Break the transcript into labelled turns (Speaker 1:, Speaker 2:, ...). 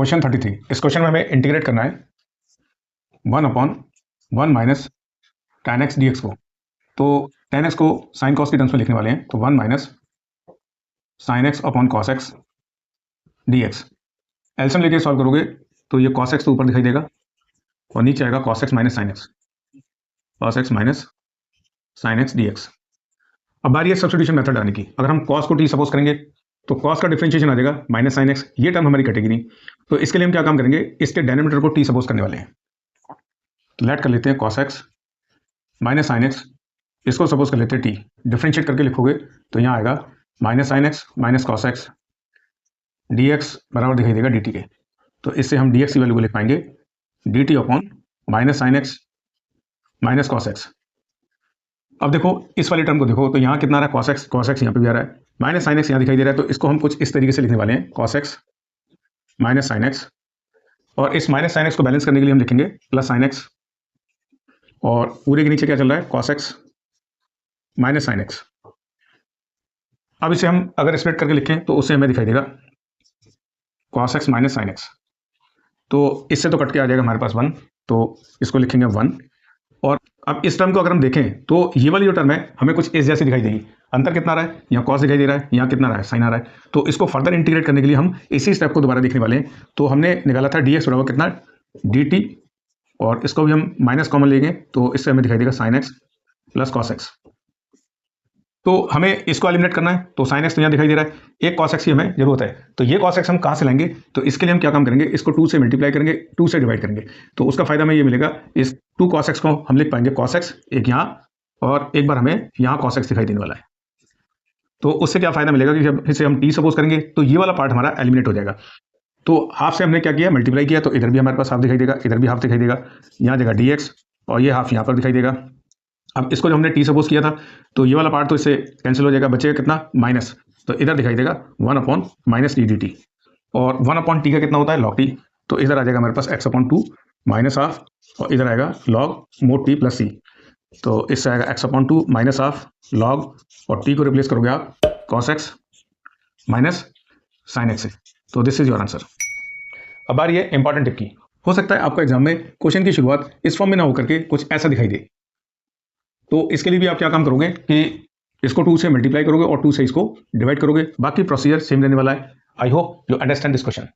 Speaker 1: Question 33। इस question में हमें इंटीग्रेट करना है 1/1 माइनस tan x dx को। तो tan x को साइन कॉस के टर्म्स में लिखने वाले हैं, तो 1 minus sine x upon cos x d x. एल्सियम लेके सॉल्व करोगे तो ये कॉस एक्स तो ऊपर दिखाई देगा और नीचे आएगा cos x minus sine x, cos x minus sine x d x. अब बारी है सब्स्टिट्यूशन मेथड आने की। अगर हम कॉस को टी सपोज करेंगे तो कॉस का डिफरेंशिएशन आ जाएगा माइनस साइन एक्स, ये टर्म हमारी कटेगी नहीं। तो इसके लिए हम क्या काम करेंगे, इसके डेनोमिनेटर को टी सपोज करने वाले हैं। तो लेट कर लेते हैं cos x minus sine x, इसको सपोज कर लेते हैं टी। डिफरेंशिएट करके लिखोगे तो यहाँ आएगा minus sine x minus cos x d x बराबर दिखाई देगा डी टी के। तो इससे हम डी एक्स की वैल्यू को लिख पाएंगे D T upon minus sine x minus cos x. अब देखो इस वाले टर्म को देखो, तो यहाँ कितना आ रहा है कॉस एक्स यहाँ पे भी आ रहा है, माइनस साइन एक्स यहाँ दिखाई दे रहा है। तो इसको हम कुछ इस तरीके से लिखने वाले हैं, cos x minus sine x, और इस माइनस साइन एक्स को बैलेंस करने के लिए हम लिखेंगे प्लस साइन एक्स, और पूरे के नीचे क्या चल रहा है cos x minus sine x. अब इसे हम अगर स्प्लिट करके लिखें तो उससे हमें दिखाई देगा cos x minus sine x. तो इससे तो कट के आ जाएगा हमारे पास 1, तो इसको लिखेंगे 1। और अब इस टर्म को अगर हम देखें तो ये वाली जो टर्म है हमें कुछ इस जैसी दिखाई देगी। अंतर कितना आ रहा है, यहाँ कॉस दिखाई दे रहा है, यहाँ कितना आ रहा है साइन आ रहा है। तो इसको फर्दर इंटीग्रेट करने के लिए हम इसी स्टेप को दोबारा देखने वाले हैं। तो हमने निकाला था डी एक्स बराबर कितना डी टी, और इसको भी हम माइनस कॉमन लेंगे तो इससे हमें दिखाई देगा sine x plus cos x. तो हमें इसको एलिमिनेट करना है, तो साइन एक्स तो यहाँ दिखाई दे रहा है, एक कॉस एक्स की हमें जरूरत है। तो ये कॉस एक्स हम कहाँ से लाएंगे, तो इसके लिए हम क्या काम करेंगे, इसको 2 से मल्टीप्लाई करेंगे, 2 से डिवाइड करेंगे। तो उसका फायदा हमें ये मिलेगा, इस 2 कॉस एक्स को हम लिख पाएंगे कॉस एक्स एक यहाँ, और एक बार हमें यहाँ कॉस एक्स दिखाई देने वाला है। तो उससे क्या फायदा मिलेगा कि जब इसे हम टी सपोज करेंगे तो ये वाला पार्ट हमारा एलिमिनेट हो जाएगा। तो हाफ से हमने क्या किया, मल्टीप्लाई किया, तो इधर भी हमारे पास हाफ दिखाई देगा, इधर भी हाफ दिखाई देगा, यहाँ देगा डी एक्स और ये हाफ यहाँ पर दिखाई देगा। अब इसको जो हमने टी सपोज किया था तो ये वाला पार्ट तो इससे कैंसिल हो जाएगा, बचेगा कितना माइनस, तो इधर दिखाई देगा 1 upon minus D D T, और 1 अपॉन टी का कितना होता है लॉग टी। तो इधर आ जाएगा हमारे पास x अपॉन 2 माइनस हाफ, और इधर आएगा लॉग मोड टी प्लस सी। तो इससे आएगा x upon 2 minus half log, और टी को रिप्लेस करोगे आप cos x minus sine x से। तो दिस इज योर आंसर। अब बारी है इंपॉर्टेंट टिप की। हो सकता है आपको एग्जाम में क्वेश्चन की शुरुआत इस फॉर्म में ना होकर के कुछ ऐसा दिखाई दे। तो इसके लिए भी आप क्या काम करोगे कि इसको 2 से मल्टीप्लाई करोगे और 2 से इसको डिवाइड करोगे। बाकी प्रोसीजर सेम रहने वाला है। I hope you understand this question.